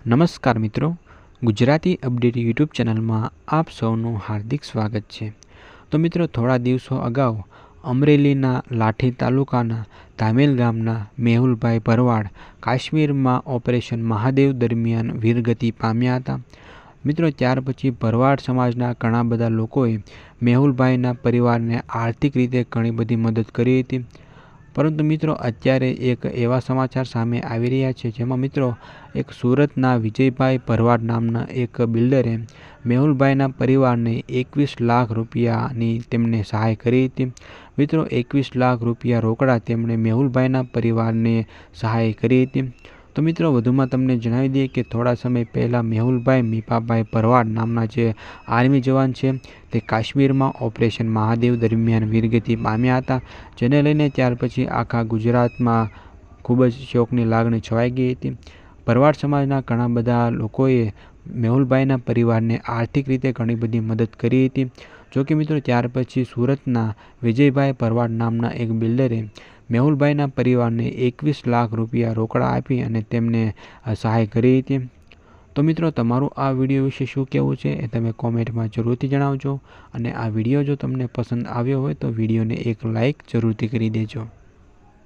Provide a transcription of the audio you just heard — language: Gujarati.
નમસ્કાર મિત્રો, ગુજરાતી અપડેટ યુટ્યુબ ચેનલમાં આપ સૌનું હાર્દિક સ્વાગત છે। તો મિત્રો, થોડા દિવસો અગાઉ અમરેલીના લાઠી તાલુકાના ધામેલ ગામના મેહુલભાઈ ભરવાડ કાશ્મીરમાં ઓપરેશન મહાદેવ દરમિયાન વીરગતિ પામ્યા હતા। મિત્રો, ત્યાર પછી ભરવાડ સમાજના ઘણા બધા લોકોએ મેહુલભાઈના પરિવારને આર્થિક રીતે ઘણી બધી મદદ કરી હતી। પરંતુ મિત્રો, અત્યારે એક એવા સમાચાર સામે આવી રહ્યા છે જેમાં મિત્રો એક સુરતના વિજયભાઈ ભરવાડ નામના એક બિલ્ડરે મેહુલભાઈના પરિવારને 21 લાખ રૂપિયાની તેમને સહાય કરી હતી। મિત્રો, 21 લાખ રૂપિયા રોકડા તેમણે મેહુલભાઈના પરિવારને સહાય કરી હતી। તો મિત્રો, વધુમાં તમને જણાવી દઈએ કે થોડા સમય પહેલાં મેહુલભાઈ મીપાભાઈ ભરવાડ નામના જે આર્મી જવાન છે તે કાશ્મીરમાં ઓપરેશન મહાદેવ દરમિયાન વીરગતિ પામ્યા હતા, જેને લઈને ત્યાર પછી આખા ગુજરાતમાં ખૂબ જ શોકની લાગણી છવાઈ ગઈ હતી। ભરવાડ સમાજના ઘણા બધા લોકોએ મેહુલભાઈના પરિવારને આર્થિક રીતે ઘણી બધી મદદ કરી હતી। જોકે મિત્રો, ત્યાર પછી સુરતના વિજયભાઈ ભરવાડ નામના એક બિલ્ડરે મેહુલભાઈના પરિવારને 21 લાખ રૂપિયા રોકડા આપી અને તેમને સહાય કરી હતી। તો મિત્રો, તમારું આ વિડીયો વિશે શું કહેવું છે એ તમે કોમેન્ટમાં જરૂરથી જણાવજો, અને આ વિડીયો જો તમને પસંદ આવ્યો હોય તો વિડીયોને એક લાઇક જરૂરથી કરી દેજો।